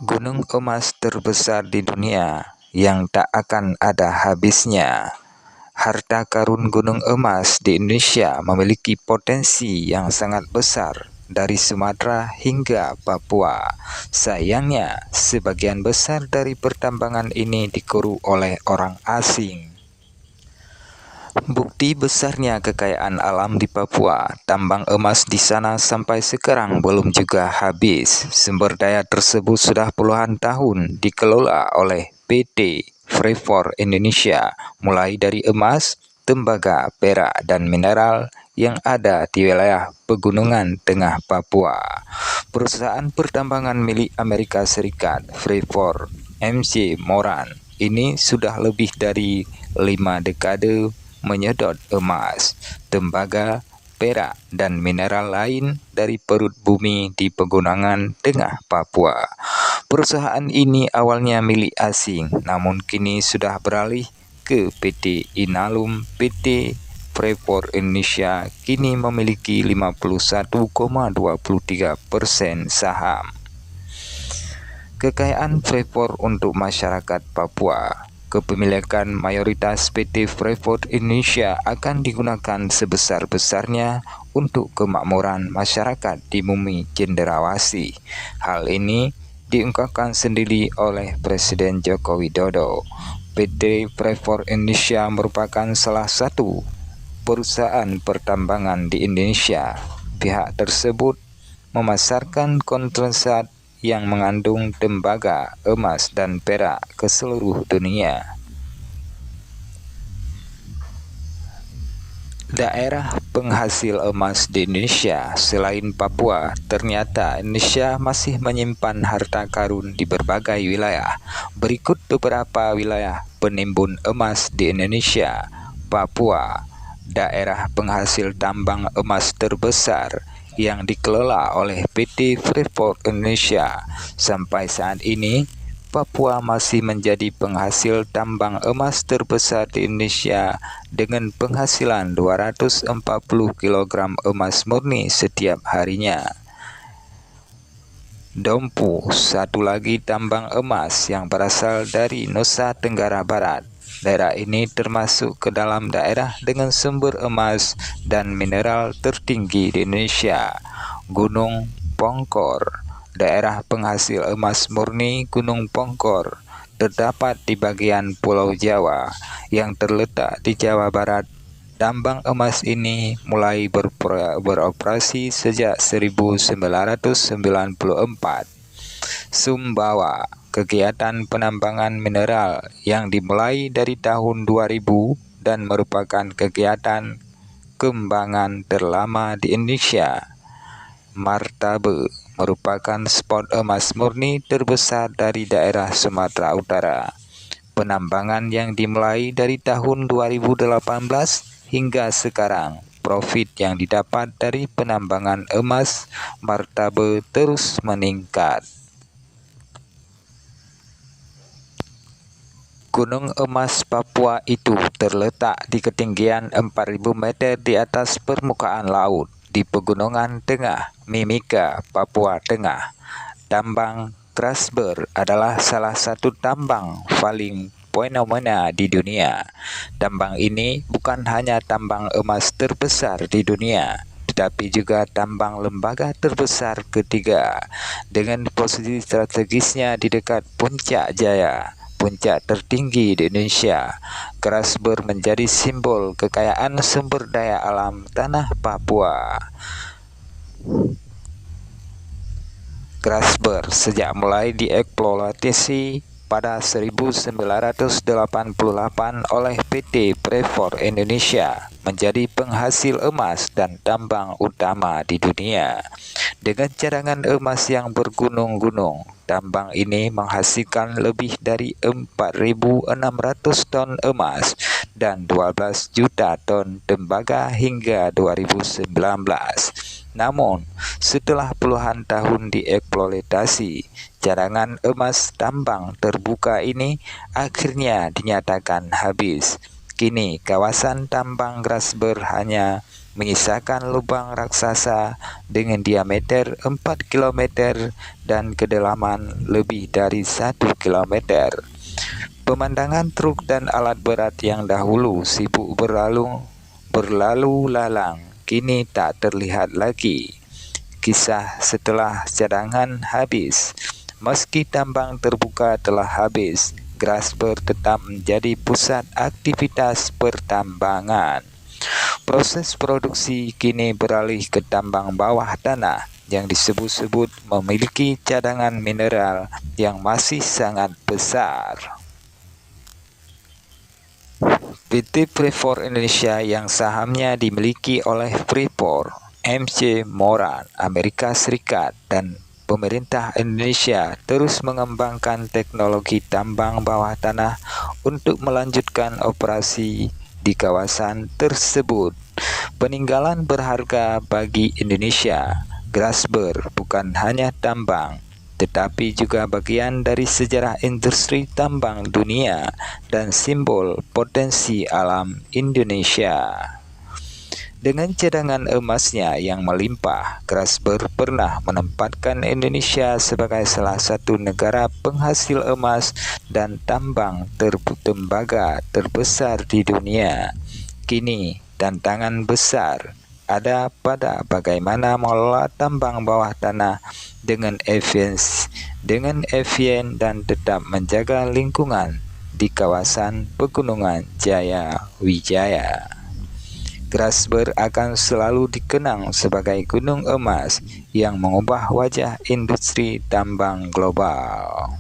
Gunung emas terbesar di dunia yang tak akan ada habisnya. Harta karun gunung emas di Indonesia memiliki potensi yang sangat besar dari Sumatera hingga Papua. Sayangnya, sebagian besar dari pertambangan ini dikuru oleh orang asing. Bukti besarnya kekayaan alam di Papua, tambang emas di sana sampai sekarang belum juga habis. Sumber daya tersebut sudah puluhan tahun dikelola oleh PT Freeport Indonesia, mulai dari emas, tembaga, perak, dan mineral yang ada di wilayah pegunungan tengah Papua. Perusahaan pertambangan milik Amerika Serikat, Freeport MC Moran, ini sudah lebih dari 5 dekade menyedot emas, tembaga, perak, dan mineral lain dari perut bumi di pegunungan tengah Papua. Perusahaan ini awalnya milik asing, namun kini sudah beralih ke PT Inalum. PT Freeport Indonesia kini memiliki 51,23% saham. Kekayaan Freeport untuk masyarakat Papua. Kepemilikan mayoritas PT Freeport Indonesia akan digunakan sebesar-besarnya untuk kemakmuran masyarakat di bumi cendrawasih. Hal ini diungkapkan sendiri oleh Presiden Joko Widodo. PT Freeport Indonesia merupakan salah satu perusahaan pertambangan di Indonesia. Pihak tersebut memasarkan konsentrat yang mengandung tembaga, emas, dan perak ke seluruh dunia. Daerah penghasil emas di Indonesia selain Papua, ternyata Indonesia masih menyimpan harta karun di berbagai wilayah. Berikut beberapa wilayah penimbun emas di Indonesia. Papua, daerah penghasil tambang emas terbesar yang dikelola oleh PT Freeport Indonesia. Sampai saat ini, Papua masih menjadi penghasil tambang emas terbesar di Indonesia dengan penghasilan 240 kg emas murni setiap harinya. Dompu, satu lagi tambang emas yang berasal dari Nusa Tenggara Barat. Daerah ini termasuk ke dalam daerah dengan sumber emas dan mineral tertinggi di Indonesia. Gunung Pongkor, daerah penghasil emas murni. Gunung Pongkor terdapat di bagian Pulau Jawa yang terletak di Jawa Barat. Tambang emas ini mulai beroperasi sejak 1994. Sumbawa, kegiatan penambangan mineral yang dimulai dari tahun 2000 dan merupakan kegiatan kembangan terlama di Indonesia. Martabe merupakan spot emas murni terbesar dari daerah Sumatera Utara. Penambangan yang dimulai dari tahun 2018 hingga sekarang. Profit yang didapat dari penambangan emas Martabe terus meningkat. Gunung emas Papua itu terletak di ketinggian 4.000 meter di atas permukaan laut di Pegunungan Tengah, Mimika, Papua Tengah. Tambang Grasberg adalah salah satu tambang paling fenomena di dunia. Tambang ini bukan hanya tambang emas terbesar di dunia, tetapi juga tambang lembaga terbesar ketiga. Dengan posisi strategisnya di dekat Puncak Jaya, puncak tertinggi di Indonesia, Grasberg menjadi simbol kekayaan sumber daya alam tanah Papua. Grasberg sejak mulai dieksploitasi pada 1988 oleh PT Freeport Indonesia, menjadi penghasil emas dan tambang utama di dunia. Dengan cadangan emas yang bergunung-gunung, tambang ini menghasilkan lebih dari 4.600 ton emas dan 12 juta ton tembaga hingga 2019. Namun, setelah puluhan tahun dieksploitasi, cadangan emas tambang terbuka ini akhirnya dinyatakan habis. Kini, kawasan tambang Grasberg hanya menyisakan lubang raksasa dengan diameter 4 km dan kedalaman lebih dari 1 km. Pemandangan truk dan alat berat yang dahulu sibuk berlalu lalang kini tak terlihat lagi. Kisah setelah cadangan habis. Meski tambang terbuka telah habis, Grasberg tetap menjadi pusat aktivitas pertambangan. Proses produksi kini beralih ke tambang bawah tanah yang disebut-sebut memiliki cadangan mineral yang masih sangat besar. PT Freeport Indonesia yang sahamnya dimiliki oleh Freeport, MC Moran, Amerika Serikat, dan pemerintah Indonesia terus mengembangkan teknologi tambang bawah tanah untuk melanjutkan operasi di kawasan tersebut. Peninggalan berharga bagi Indonesia, Grasberg bukan hanya tambang, tetapi juga bagian dari sejarah industri tambang dunia dan simbol potensi alam Indonesia. Dengan cadangan emasnya yang melimpah, Grasberg pernah menempatkan Indonesia sebagai salah satu negara penghasil emas dan tambang tembaga terbesar di dunia. Kini, tantangan besar ada pada bagaimana mengelola tambang bawah tanah dengan efisien dan tetap menjaga lingkungan di kawasan Pegunungan Jaya Wijaya. Grasberg akan selalu dikenang sebagai gunung emas yang mengubah wajah industri tambang global.